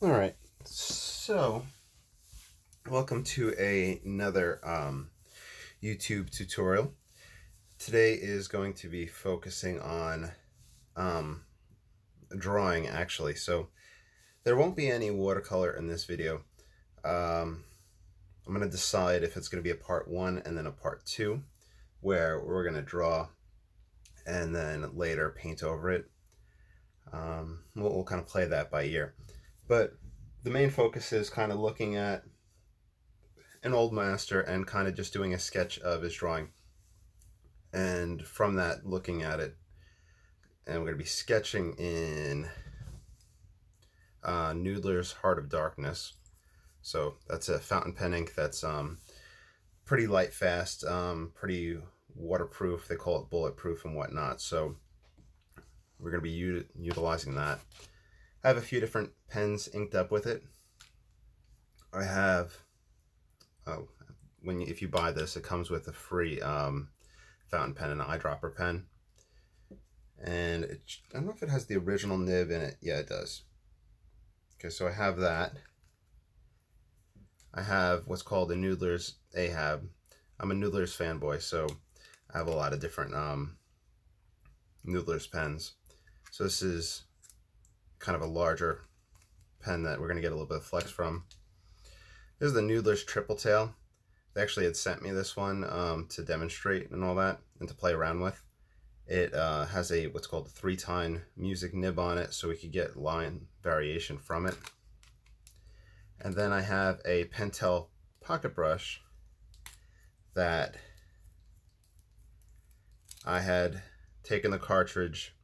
All right, so welcome to another YouTube tutorial. Today is going to be focusing on drawing, actually. So there won't be any watercolor in this video. I'm going to decide if it's going to be a part 1 and then a part 2, where we're going to draw and then later paint over it. We'll kind of play that by ear. But the main focus is kind of looking at an old master and kind of just doing a sketch of his drawing. And from that, looking at it, and we're going to be sketching in Noodlers Heart of Darkness. So that's a fountain pen ink that's pretty light fast, pretty waterproof. They call it bulletproof and whatnot. So we're going to be utilizing that. I have a few different pens inked up with it. I have, if you buy this, it comes with a free fountain pen and an eyedropper pen. And I don't know if it has the original nib in it. Yeah, it does. Okay, so I have that. I have what's called a Noodlers Ahab. I'm a Noodlers fanboy, so I have a lot of different Noodlers pens. So this is kind of a larger pen that we're going to get a little bit of flex from. This is the Noodlers Triple Tail. They actually had sent me this one to demonstrate and all that and to play around with. It has a what's called a 3-tine music nib on it, so we could get line variation from it. And then I have a Pentel pocket brush that I had taken the cartridge,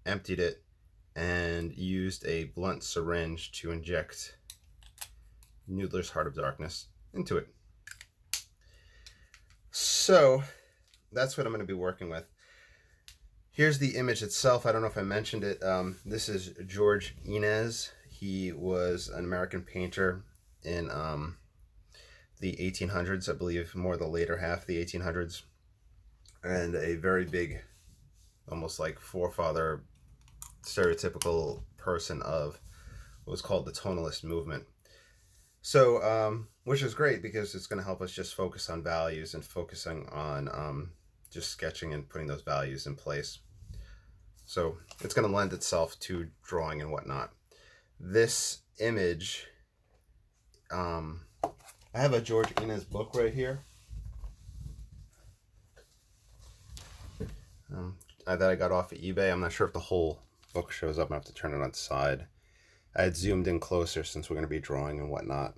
emptied it, and used a blunt syringe to inject Noodler's Heart of Darkness into it. So that's what I'm going to be working with. Here's the image itself. I don't know if I mentioned it. This is George Inness. He was an American painter in the 1800s, I believe, more the later half of the 1800s, and a very big, almost like forefather, stereotypical person of what was called the tonalist movement. So, which is great because it's going to help us just focus on values and focusing on just sketching and putting those values in place. So it's going to lend itself to drawing and whatnot. This image, I have a George Inness book right here that I got off of eBay. I'm not sure if the whole book shows up. I have to turn it on its side. I had zoomed in closer since we're going to be drawing and whatnot.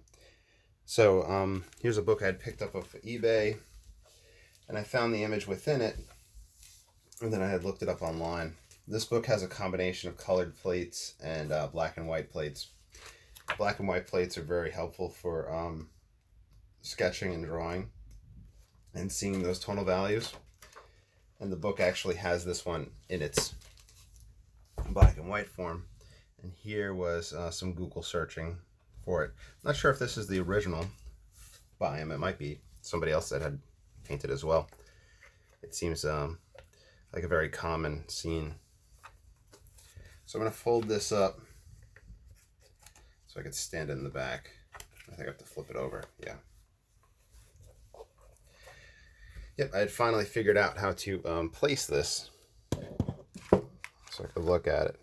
So here's a book I had picked up off of eBay, and I found the image within it, and then I had looked it up online. This book has a combination of colored plates and black and white plates. Black and white plates are very helpful for sketching and drawing and seeing those tonal values. And the book actually has this one in its black and white form. And here was some Google searching for it. I'm not sure if this is the original by him. It might be somebody else that had painted as well. It seems like a very common scene. So I'm going to fold this up so I could stand it in the back. I think I have to flip it over. Yeah. Yep, I had finally figured out how to place this so I could look at it.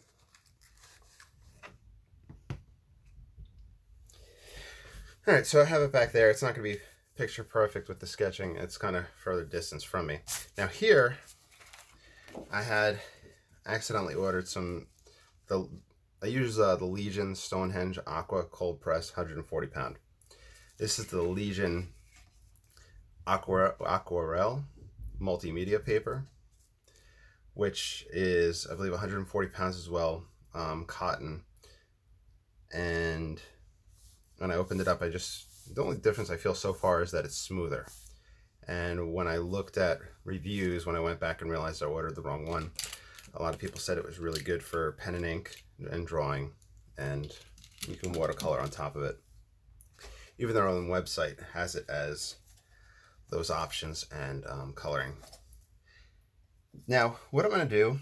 All right, so I have it back there. It's not going to be picture perfect with the sketching. It's kind of further distance from me. Now here, I had accidentally ordered some, I use the Legion Stonehenge Aqua Cold Press 140 pound. This is the Legion Aquarelle multimedia paper, which is, I believe, 140 pounds as well, cotton. And when I opened it up, the only difference I feel so far is that it's smoother. And when I looked at reviews, when I went back and realized I ordered the wrong one, a lot of people said it was really good for pen and ink and drawing, and you can watercolor on top of it. Even their own website has it as those options and coloring. Now, what I'm going to do,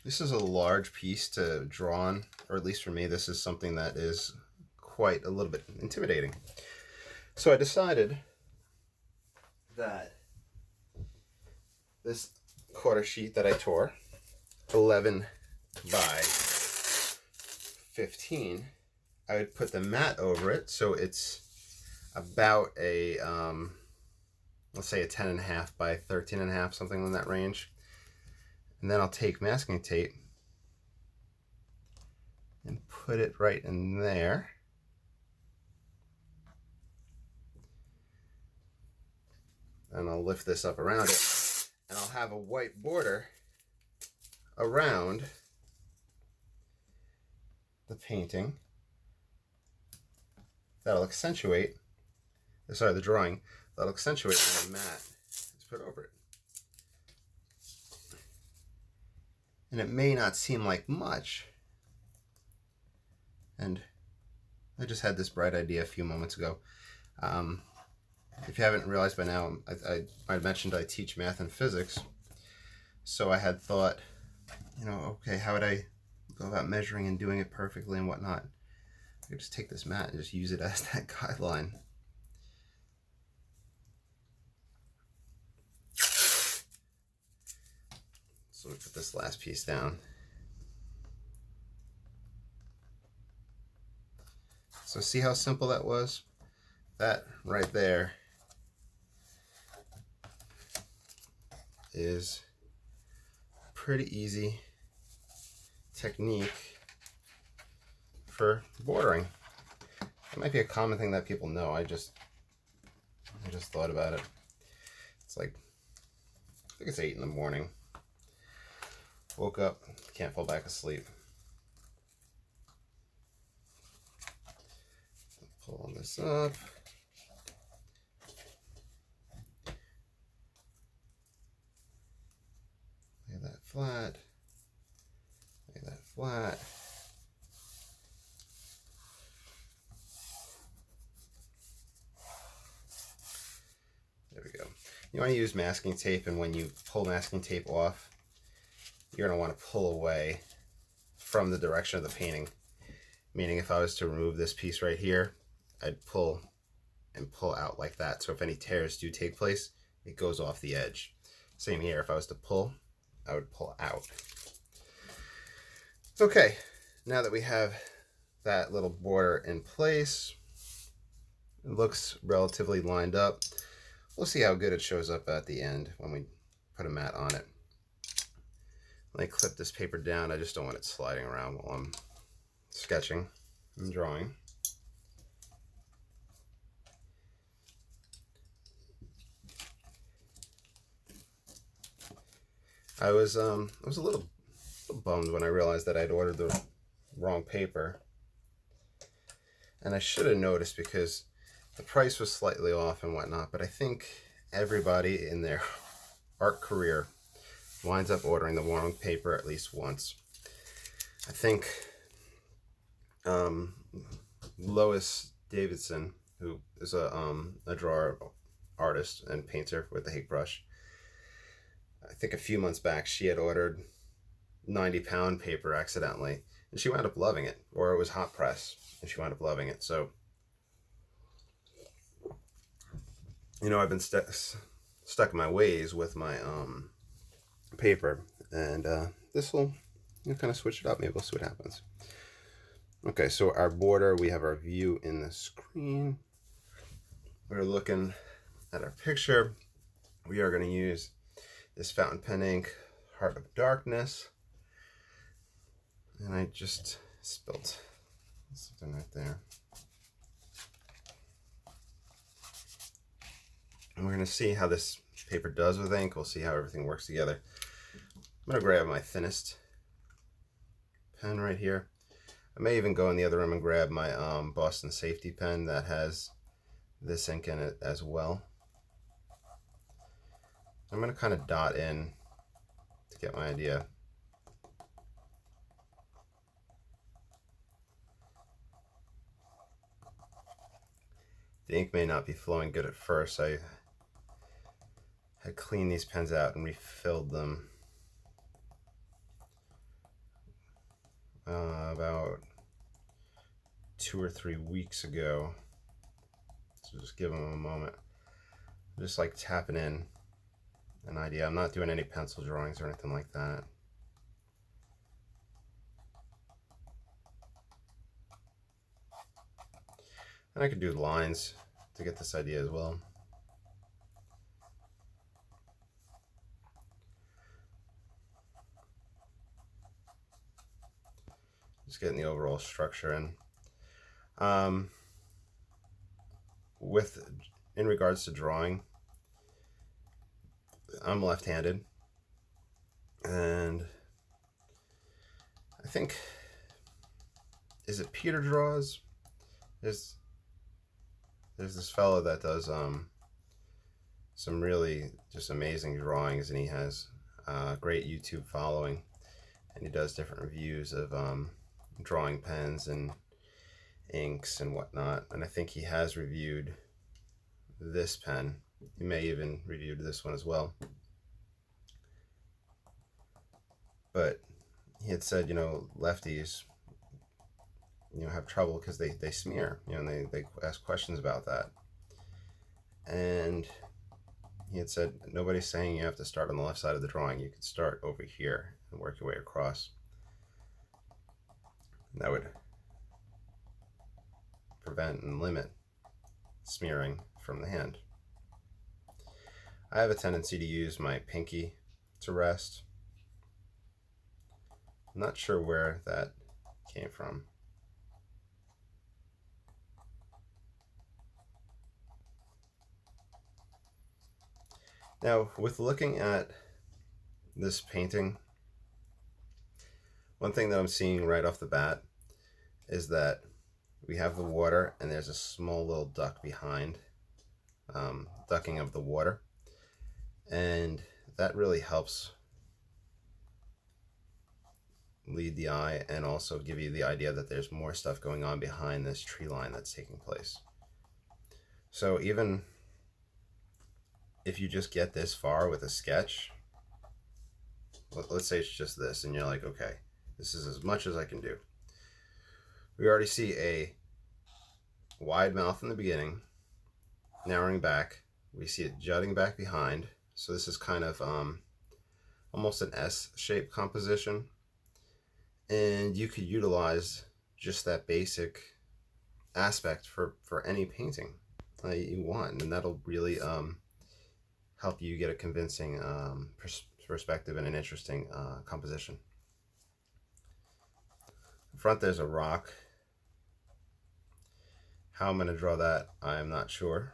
this is a large piece to draw on, or at least for me, this is something that is quite a little bit intimidating. So I decided that this quarter sheet that I tore, 11 by 15, I would put the mat over it, so it's about a let's say a 10.5 by 13.5, something in that range. And then I'll take masking tape and put it right in there. And I'll lift this up around it, and I'll have a white border around the painting that'll accentuate, sorry, the drawing, that'll accentuate when the mat is put over it. And it may not seem like much, and I just had this bright idea a few moments ago. If you haven't realized by now, I mentioned I teach math and physics, so I had thought, you know, okay, how would I go about measuring and doing it perfectly and whatnot? I could just take this mat and just use it as that guideline. So we put this last piece down. So see how simple that was? That right there is pretty easy technique for bordering. It might be a common thing that people know. I just thought about it. It's like, I think it's 8 in the morning. Woke up, can't fall back asleep. Pull this up. Lay that flat. Lay that flat. There we go. You want to use masking tape, and when you pull masking tape off, you're going to want to pull away from the direction of the painting. Meaning if I was to remove this piece right here, I'd pull and pull out like that. So if any tears do take place, it goes off the edge. Same here, if I was to pull, I would pull out. Okay, now that we have that little border in place, it looks relatively lined up. We'll see how good it shows up at the end when we put a mat on it. When I clip this paper down, I just don't want it sliding around while I'm sketching and drawing. I was a little bummed when I realized that I'd ordered the wrong paper, and I should have noticed because the price was slightly off and whatnot. But I think everybody in their art career winds up ordering the wrong paper at least once. I think Lois Davidson, who is a drawer, artist, and painter with the Hake brush, I think a few months back she had ordered 90-pound paper accidentally, and she wound up loving it. Or it was hot press, and she wound up loving it. So, you know, I've been stuck in my ways with my paper, and this will, you know, kind of switch it up. Maybe we'll see what happens. Okay, so our border, we have our view in the screen. We're looking at our picture. We are going to use this fountain pen ink, Heart of Darkness. And I just spilled something right there. And we're going to see how this paper does with ink. We'll see how everything works together. I'm going to grab my thinnest pen right here. I may even go in the other room and grab my Boston Safety pen that has this ink in it as well. I'm going to kind of dot in to get my idea. The ink may not be flowing good at first. I had cleaned these pens out and refilled them about 2 or 3 weeks ago. So just give him a moment. I'm just like tapping in an idea. I'm not doing any pencil drawings or anything like that. And I could do lines to get this idea as well. Just getting the overall structure in. In regards to drawing, I'm left-handed, and I think, is it Peter Draws? There's this fellow that does some really just amazing drawings, and he has a great YouTube following, and he does different reviews of drawing pens and inks and whatnot. And I think he has reviewed this pen. He may even reviewed this one as well. But he had said, lefties, have trouble because they smear, and they ask questions about that. And he had said, nobody's saying you have to start on the left side of the drawing. You could start over here and work your way across. And that would prevent and limit smearing from the hand. I have a tendency to use my pinky to rest. I'm not sure where that came from. Now, with looking at this painting, one thing that I'm seeing right off the bat is that we have the water and there's a small little duck behind, ducking of the water. And that really helps lead the eye and also give you the idea that there's more stuff going on behind this tree line that's taking place. So even if you just get this far with a sketch, let's say it's just this, and you're like, okay, this is as much as I can do. We already see a wide mouth in the beginning, narrowing back. We see it jutting back behind. So this is kind of almost an S-shaped composition. And you could utilize just that basic aspect for any painting that you want. And that'll really help you get a convincing perspective and an interesting composition. In front there's a rock. How I'm going to draw that, I am not sure.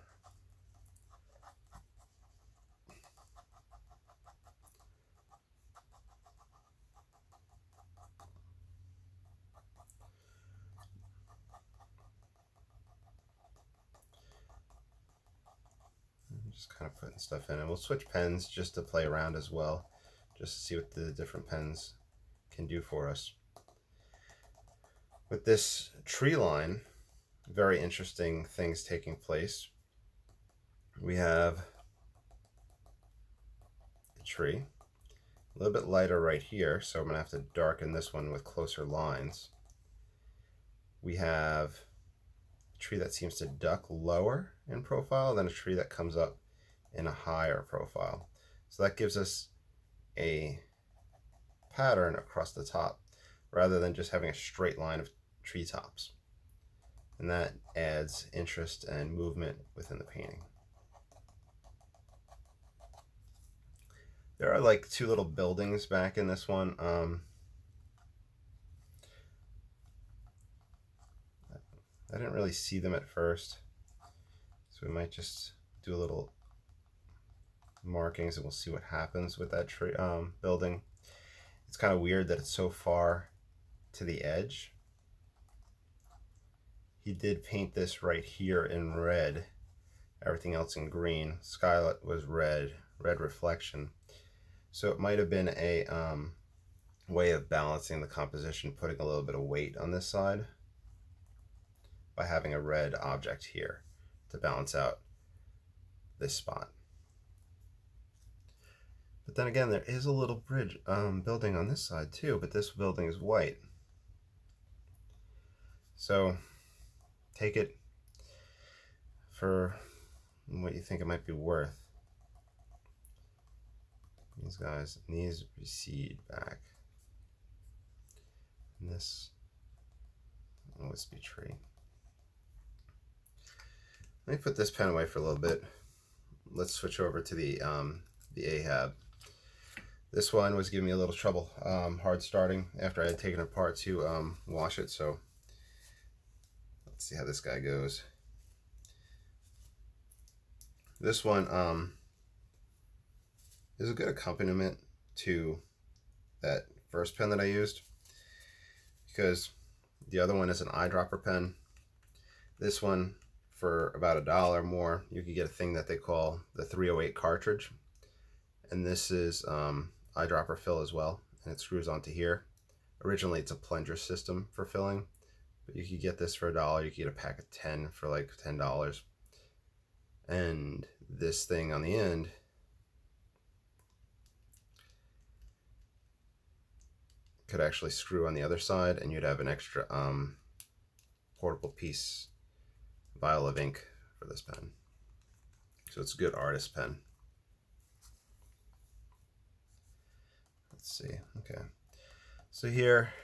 Just kind of putting stuff in, and we'll switch pens just to play around as well, just to see what the different pens can do for us. With this tree line, very interesting things taking place. We have a tree, a little bit lighter right here, so I'm going to have to darken this one with closer lines. We have a tree that seems to duck lower in profile than a tree that comes up in a higher profile. So that gives us a pattern across the top rather than just having a straight line of treetops. And that adds interest and movement within the painting. There are like two little buildings back in this one. I didn't really see them at first, so we might just do a little markings and we'll see what happens with that tree building. It's kind of weird that it's so far to the edge. He did paint this right here in red, everything else in green. Skylight was red reflection. So it might have been a way of balancing the composition, putting a little bit of weight on this side by having a red object here to balance out this spot. But then again, there is a little bridge building on this side too, but this building is white. So take it for what you think it might be worth. These guys, these recede back. And this wispy tree. Let me put this pen away for a little bit. Let's switch over to the Ahab. This one was giving me a little trouble, hard starting after I had taken it apart to wash it. So let's see how this guy goes. This one is a good accompaniment to that first pen that I used, because the other one is an eyedropper pen. This one, for about $1 more, you could get a thing that they call the 308 cartridge, and this is eyedropper fill as well, and it screws onto here. Originally it's a plunger system for filling, but you could get this for $1. You could get a pack of 10 for like $10, and this thing on the end could actually screw on the other side, and you'd have an extra portable piece vial of ink for this pen. So it's a good artist pen. Let's see. Okay, so here,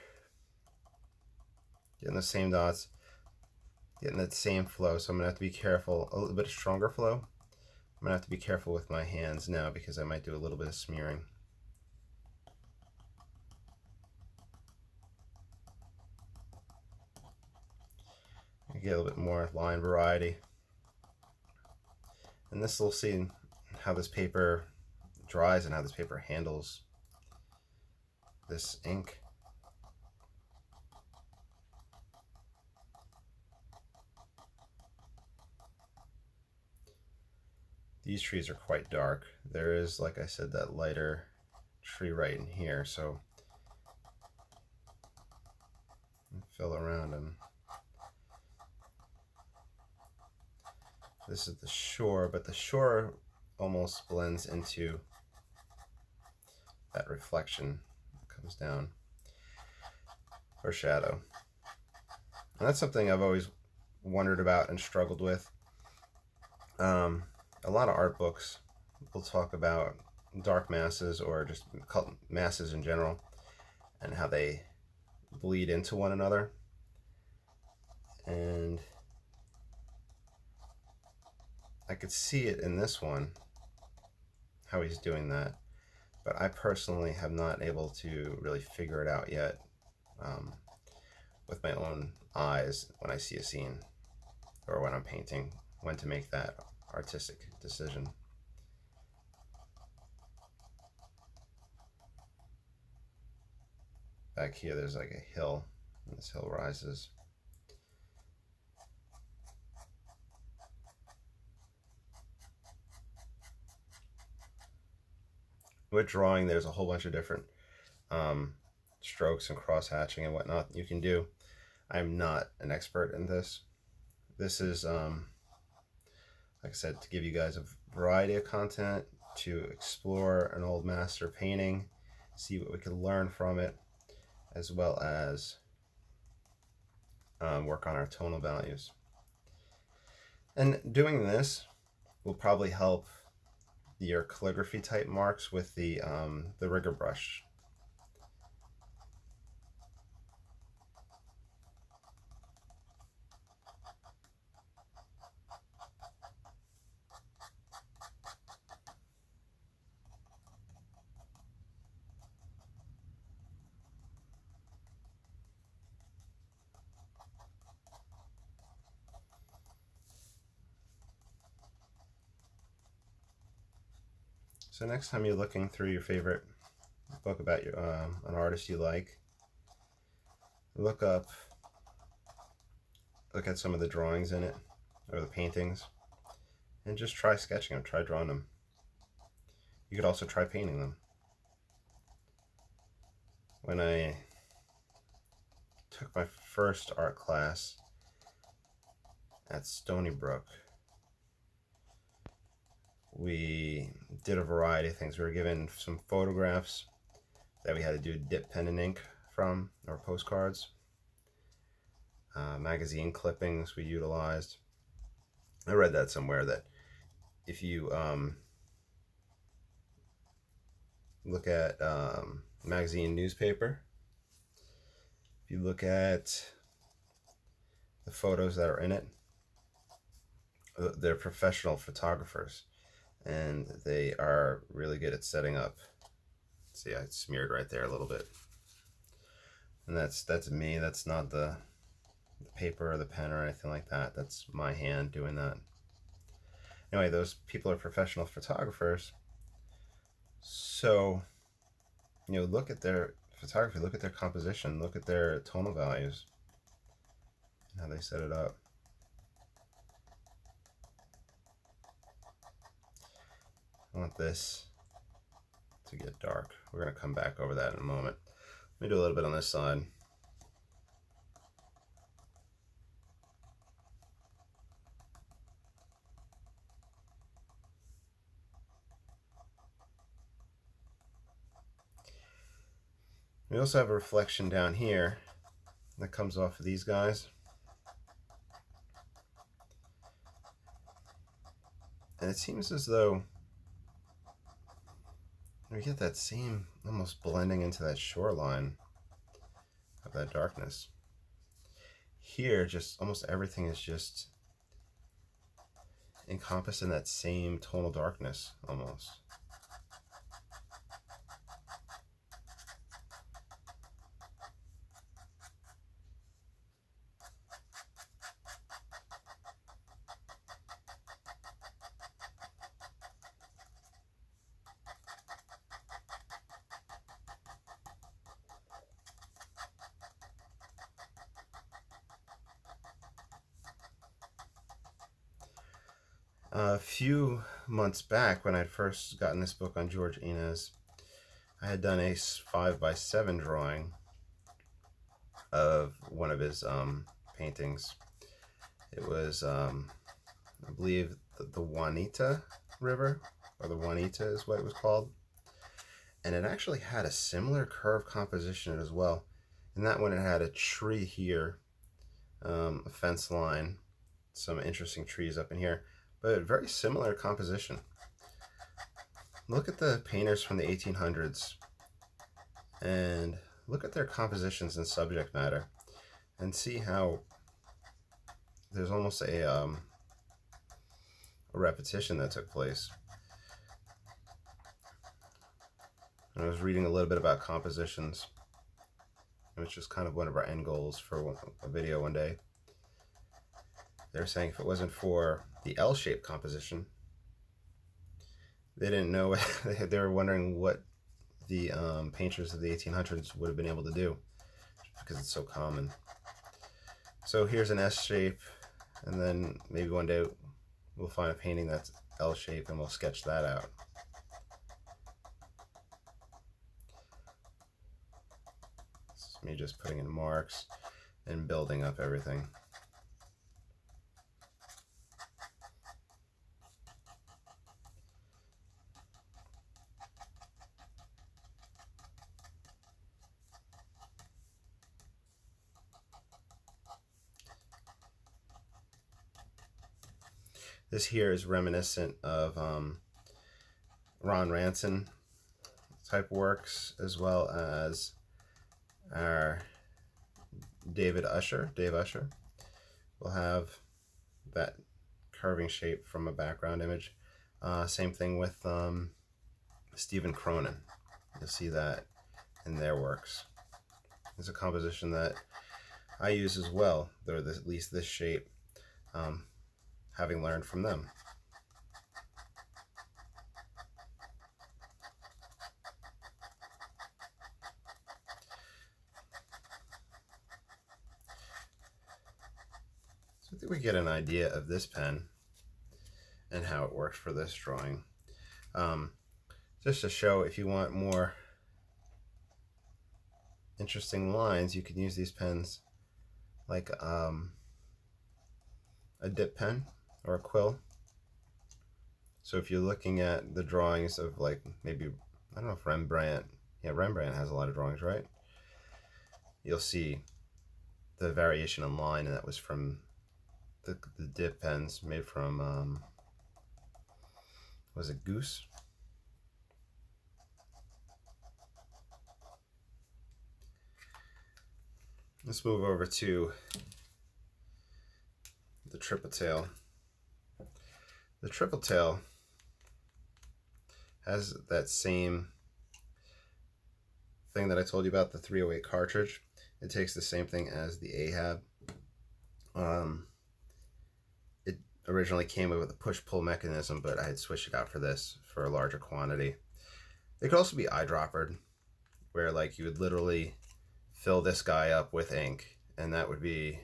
getting the same dots, getting that same flow. So I'm gonna have to be careful. A little bit stronger flow. I'm gonna have to be careful with my hands now, because I might do a little bit of smearing. Get a little bit more line variety, and this will see how this paper dries and how this paper handles this ink. These trees are quite dark. There is, like I said, that lighter tree right in here, so fill around them. This is the shore, but the shore almost blends into that reflection that comes down, or shadow. And that's something I've always wondered about and struggled with. A lot of art books will talk about dark masses, or just masses in general, and how they bleed into one another. And I could see it in this one, how he's doing that, but I personally have not able to really figure it out yet with my own eyes when I see a scene, or when I'm painting, when to make that artistic decision. Back here there's like a hill, and this hill rises. With drawing, there's a whole bunch of different strokes and cross hatching and whatnot you can do. I'm not an expert in this. This is, like I said, to give you guys a variety of content, to explore an old master painting, see what we can learn from it, as well as work on our tonal values. And doing this will probably help your calligraphy type marks with the rigger brush. So next time you're looking through your favorite book about your an artist you like, look at some of the drawings in it, or the paintings, and just try sketching them, try drawing them. You could also try painting them. When I took my first art class at Stony Brook, we did a variety of things. We were given some photographs that we had to do dip pen and ink from, or postcards. magazine clippings we utilized. I read that somewhere that if you look at magazine newspaper, if you look at the photos that are in it, they're professional photographers and they are really good at setting up. See, I smeared right there a little bit. And that's me. That's not the paper or the pen or anything like that. That's my hand doing that. Anyway, those people are professional photographers. So, you know, look at their photography, look at their composition, look at their tonal values, and how they set it up. I want this to get dark. We're going to come back over that in a moment. Let me do a little bit on this side. We also have a reflection down here that comes off of these guys. And it seems as though we get that same almost blending into that shoreline of that darkness. Here, just almost everything is just encompassed in that same tonal darkness almost. A few months back, when I'd first gotten this book on George Inness, I had done a 5x7 drawing of one of his paintings. It was, I believe, the Juanita River, or the Juanita is what it was called. And it actually had a similar curve composition as well. And that one, it had a tree here, a fence line, some interesting trees up in here, but very similar composition. Look at the painters from the 1800s and look at their compositions and subject matter and see how there's almost a repetition that took place. And I was reading a little bit about compositions, which is kind of one of our end goals for a video one day. They're saying if it wasn't for the L-shaped composition, they didn't know. They were wondering what the painters of the 1800s would have been able to do, because it's so common. So here's an S shape, and then maybe one day we'll find a painting that's L shape and we'll sketch that out. This is me just putting in marks and building up everything. This here is reminiscent of Ron Ranson type works, as well as our Dave Usher. Will have that curving shape from a background image. Same thing with Stephen Cronin. You'll see that in their works. It's a composition that I use as well, though at least this shape, having learned from them. So I think we get an idea of this pen and how it works for this drawing. Just to show, if you want more interesting lines, you can use these pens like a dip pen or a quill. So if you're looking at the drawings of, like, maybe, I don't know if Rembrandt has a lot of drawings, right? You'll see the variation in line, and that was from the dip pens made from, was it Goose? Let's move over to the triple tail. The triple tail has that same thing that I told you about, the 308 cartridge. It takes the same thing as the Ahab. It originally came with a push-pull mechanism, but I had switched it out for this for a larger quantity. They could also be eyedroppered, where like you would literally fill this guy up with ink, and that would be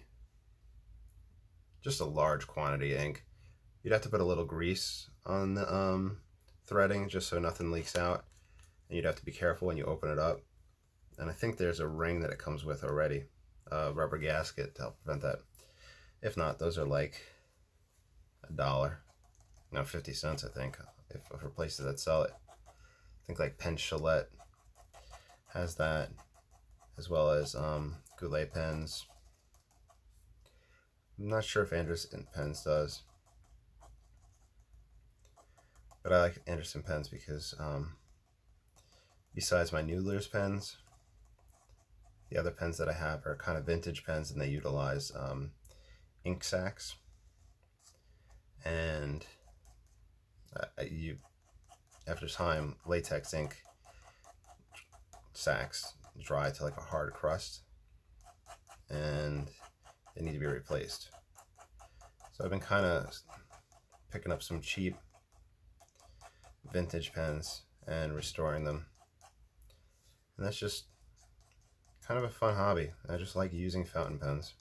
just a large quantity of ink. You'd have to put a little grease on the threading just so nothing leaks out, and you'd have to be careful when you open it up. And I think there's a ring that it comes with already, a rubber gasket to help prevent that. If not, those are like $1, no, 50 cents I think, if for places that sell it. I think like Pentel has that, as well as Goulet pens. I'm not sure if Anderson Pens does, but I like Anderson Pens because besides my Noodlers pens, the other pens that I have are kind of vintage pens, and they utilize ink sacs. And after time, latex ink sacs dry to like a hard crust, and they need to be replaced. So I've been kind of picking up some cheap vintage pens and restoring them, and that's just kind of a fun hobby. I just like using fountain pens.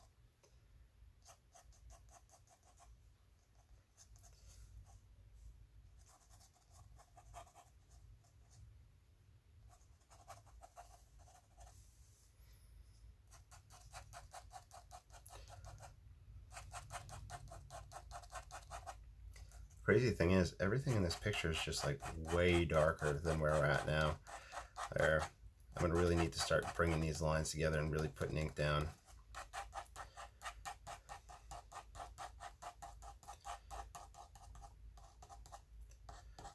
Crazy thing is, everything in this picture is just like way darker than where we're at now. I'm gonna really need to start bringing these lines together and really putting ink down.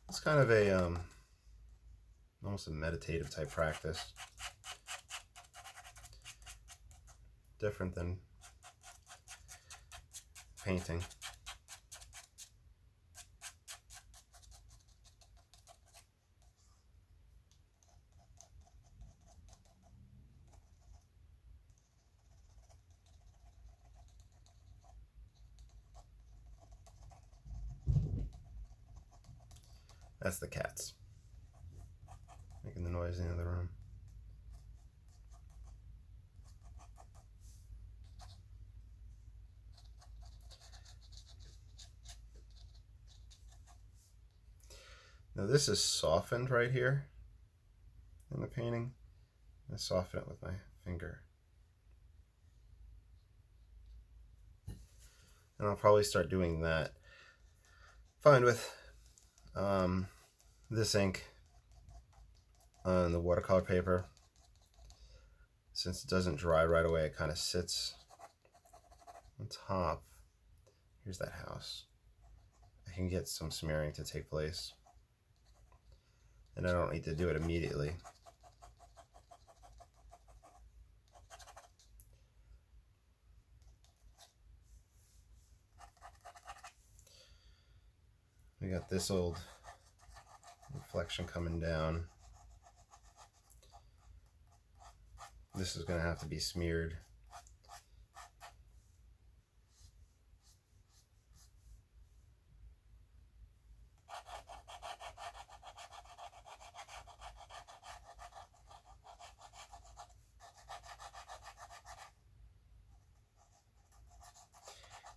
It's kind of a almost a meditative type practice, different than painting. That's the cats making the noise in the other room. Now this is softened right here in the painting. I soften it with my finger. And I'll probably start doing that. Fine with this ink on the watercolor paper. Since it doesn't dry right away, it kind of sits on top. Here's that house. I can get some smearing to take place, and I don't need to do it immediately. We got this old reflection coming down. This is going to have to be smeared.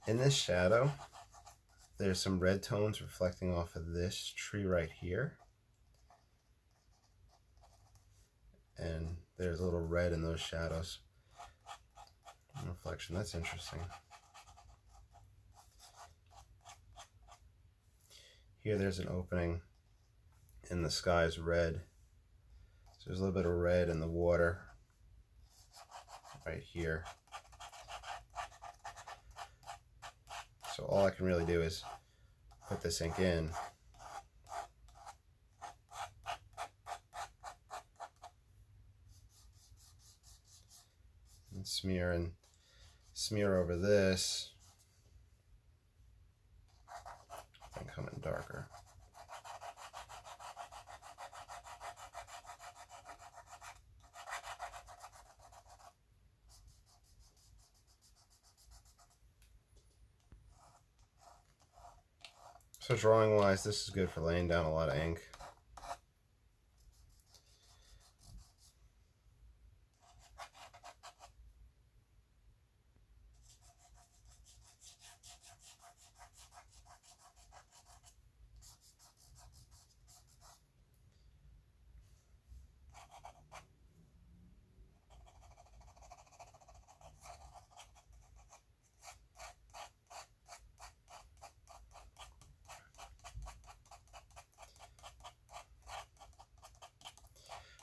In this shadow, there's some red tones reflecting off of this tree right here. And there's a little red in those shadows. Reflection, that's interesting. Here there's an opening and the sky's red. So there's a little bit of red in the water right here. So all I can really do is put this ink in and smear over this and come in darker. So drawing wise, this is good for laying down a lot of ink.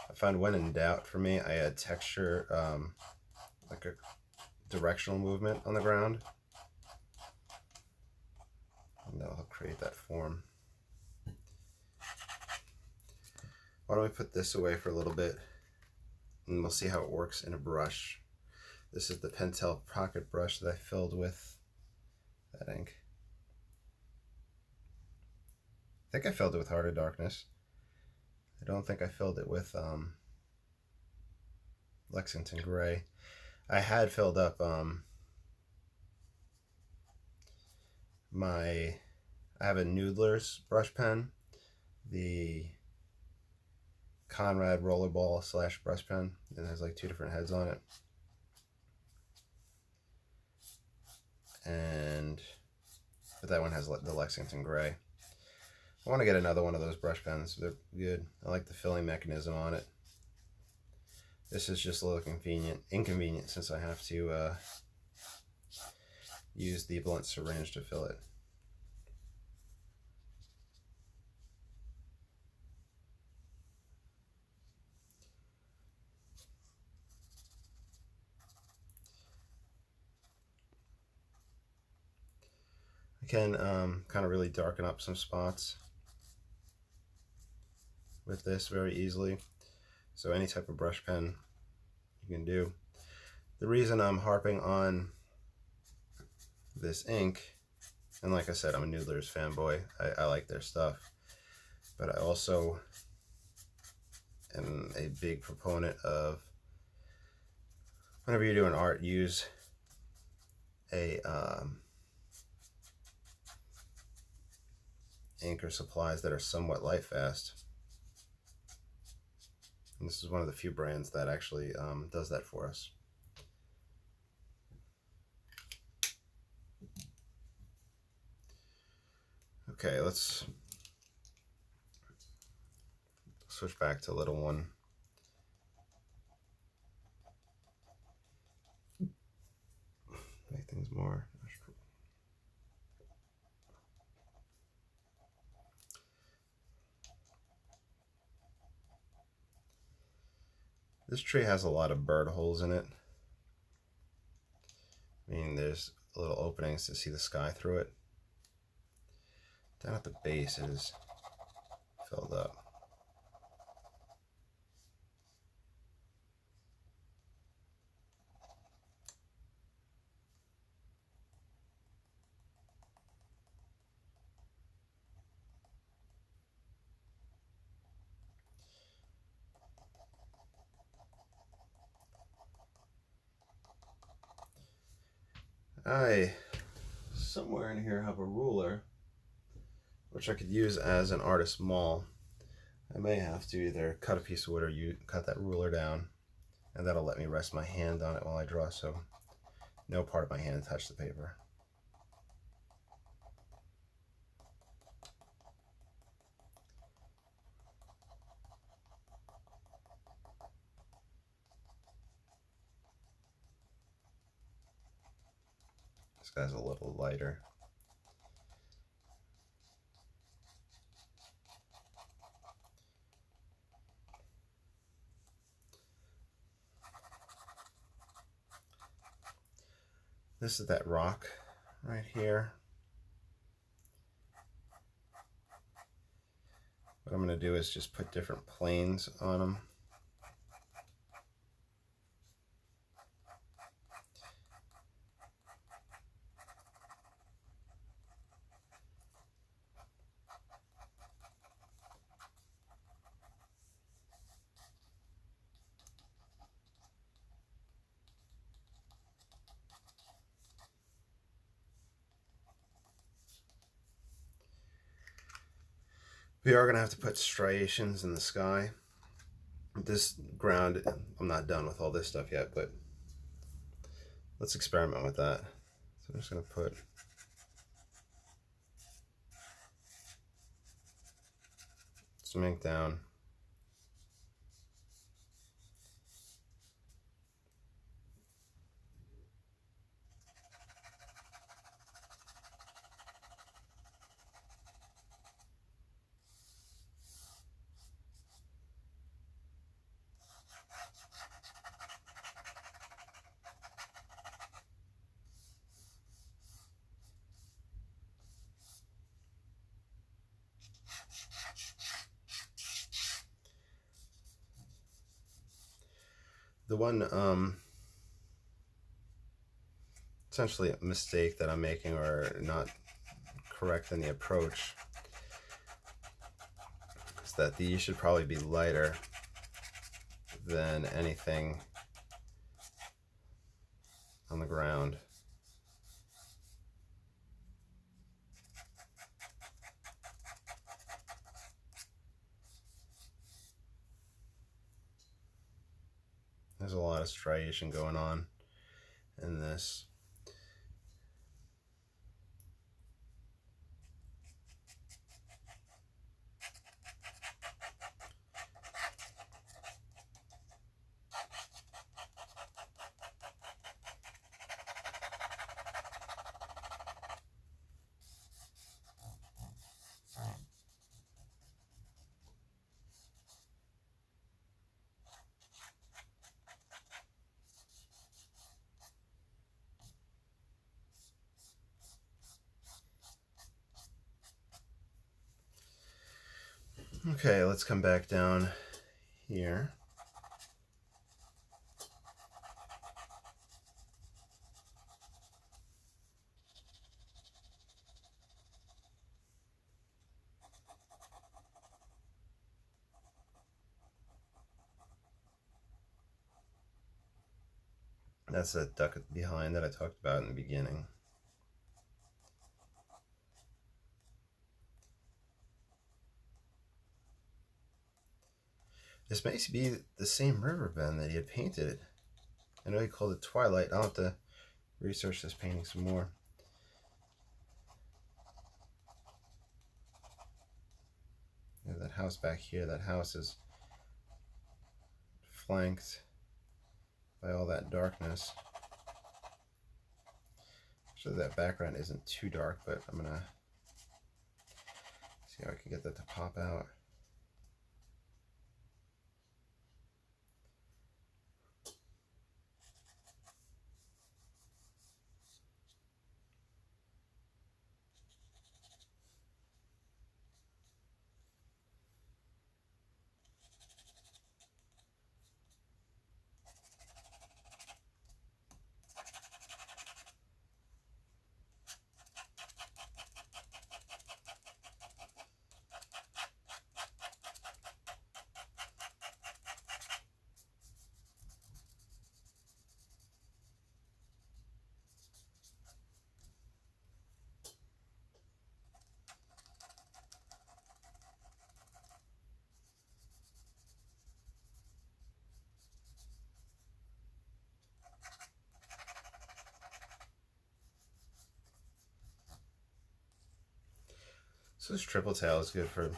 I find when in doubt, for me, I add texture, like a directional movement on the ground, and that'll help create that form. Why don't we put this away for a little bit, and we'll see how it works in a brush. This is the Pentel pocket brush that I filled with that ink. I think I filled it with Heart of Darkness. I don't think I filled it with Lexington Gray. I had filled up I have a Noodlers brush pen, the Conrad rollerball / brush pen. It has like 2 different heads on it. But that one has the Lexington Gray. I want to get another one of those brush pens. They're good. I like the filling mechanism on it. This is just a little inconvenient since I have to use the blunt syringe to fill it. I can kind of really darken up some spots with this very easily. So any type of brush pen you can do. The reason I'm harping on this ink, and like I said, I'm a Noodlers fanboy. I like their stuff, but I also am a big proponent of, whenever you're doing art, use a ink or supplies that are somewhat light fast. And this is one of the few brands that actually does that for us. Okay, let's switch back to little one. Make things more. This tree has a lot of bird holes in it. I mean, there's little openings to see the sky through it. Down at the base it is filled up. I, somewhere in here, have a ruler, which I could use as an artist's maul. I may have to either cut a piece of wood or cut that ruler down, and that'll let me rest my hand on it while I draw, so no part of my hand touch the paper. This guy's a little lighter. This is that rock right here. I'm going to do is just put different planes on them. We are going to have to put striations in the sky. This ground, I'm not done with all this stuff yet, but let's experiment with that. So I'm just going to put some ink down. The one essentially a mistake that I'm making, or not correct in the approach, is that these should probably be lighter than anything on the ground. There's a lot of striation going on in this. Okay, let's come back down here. That's that duck behind that I talked about in the beginning. This may be the same river bend that he had painted. I know he called it Twilight. I'll have to research this painting some more. Yeah, that house back here, that house is flanked by all that darkness. Actually, that background isn't too dark, but I'm gonna see how I can get that to pop out. So this triple tail is good for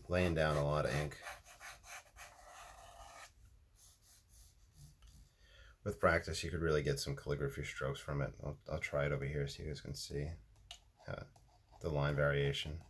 laying down a lot of ink. With practice, you could really get some calligraphy strokes from it. I'll try it over here so you guys can see the line variation.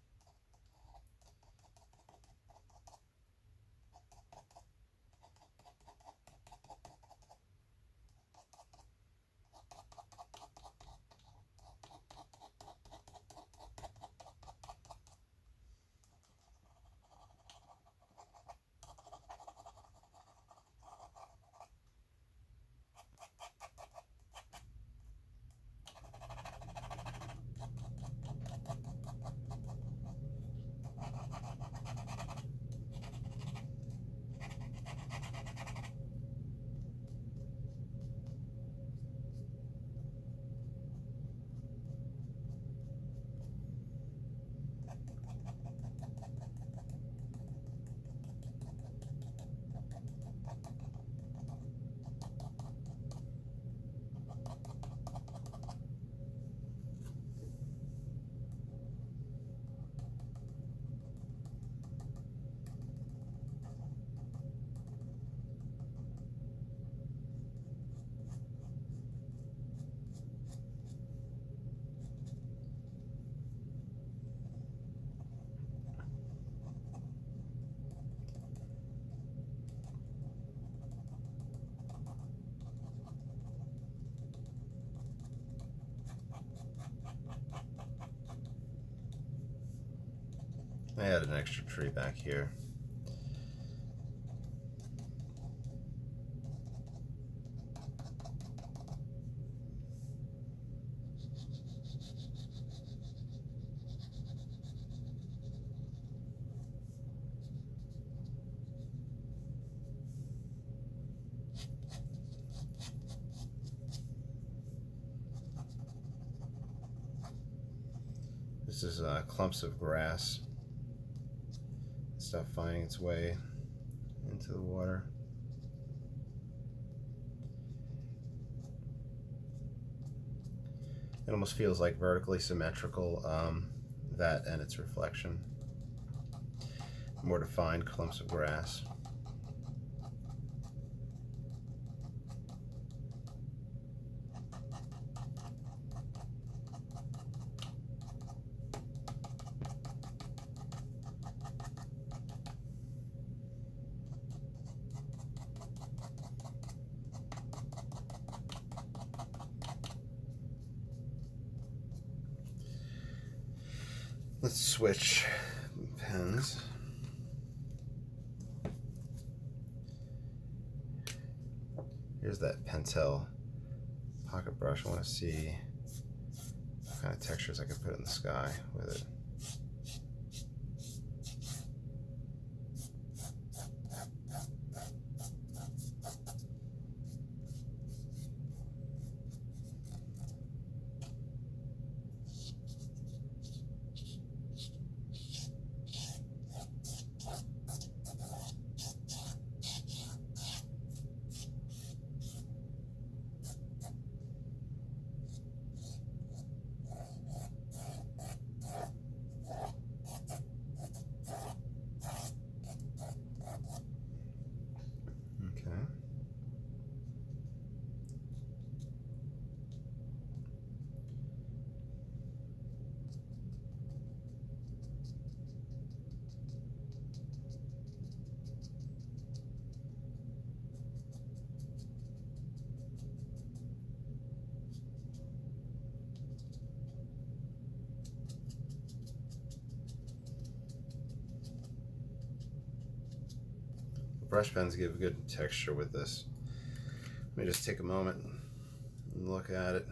I had an extra tree back here. This is clumps of grass, stuff finding its way into the water. It almost feels like vertically symmetrical, that and its reflection. More defined clumps of grass. Let's switch pens. Here's that Pentel pocket brush. I want to see what kind of textures I can put in the sky with it. Brush pens give good texture with this. Let me just take a moment and look at it.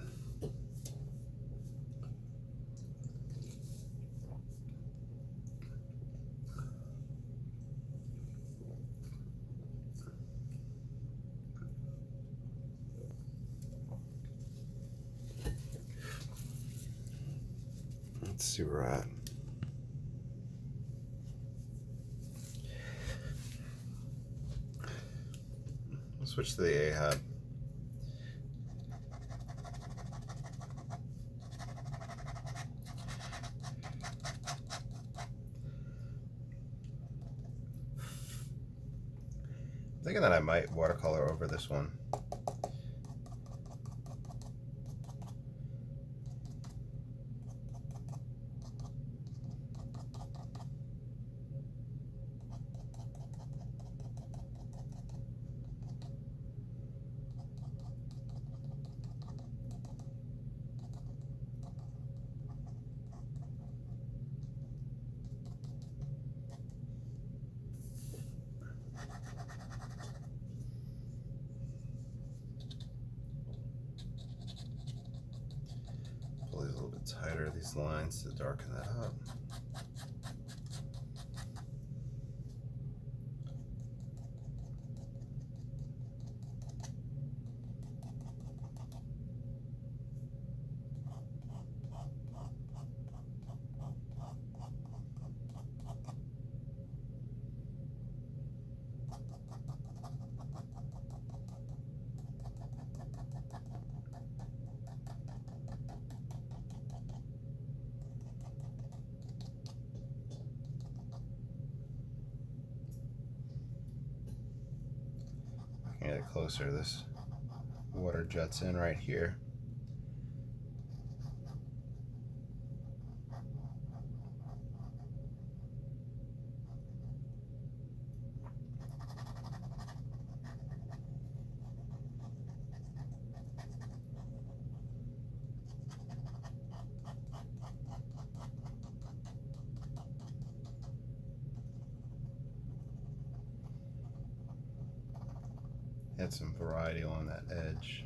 Let's see where we're at. Switch to the Ahab. I'm thinking that I might watercolor over this one. Pull these a little bit tighter, these lines, to darken that up. Get it closer. This water juts in right here. Add some variety along that edge.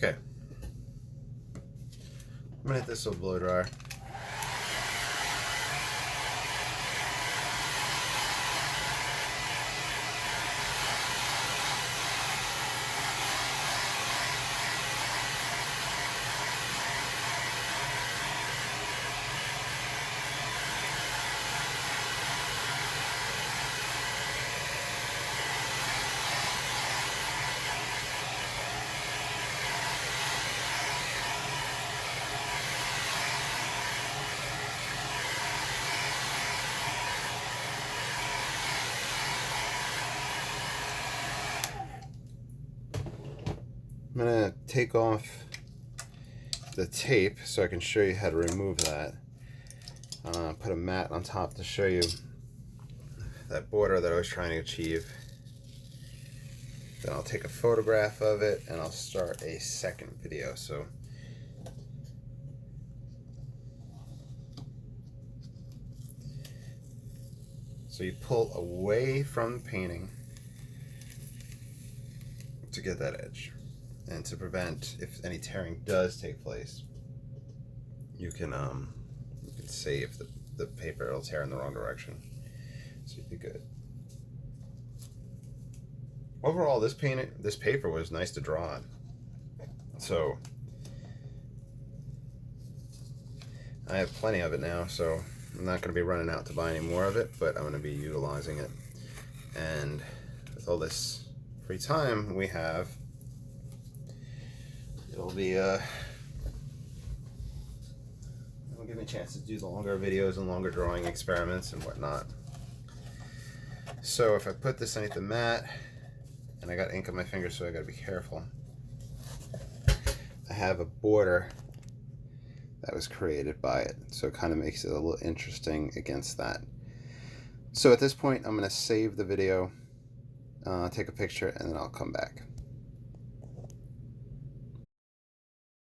Okay, I'm gonna hit this with a blow dryer. I'm going to take off the tape so I can show you how to remove that. Put a mat on top to show you that border that I was trying to achieve. Then I'll take a photograph of it and I'll start a second video. So you pull away from the painting to get that edge. And to prevent if any tearing does take place, you can save the paper. It'll tear in the wrong direction, so you'd be good. Overall, this paper was nice to draw on. So I have plenty of it now, so I'm not going to be running out to buy any more of it, but I'm going to be utilizing it. And with all this free time we have, it'll give me a chance to do the longer videos and longer drawing experiments and whatnot. So if I put this underneath the mat, and I got ink on my fingers, so I got to be careful. I have a border that was created by it, so it kind of makes it a little interesting against that. So at this point, I'm going to save the video, take a picture, and then I'll come back.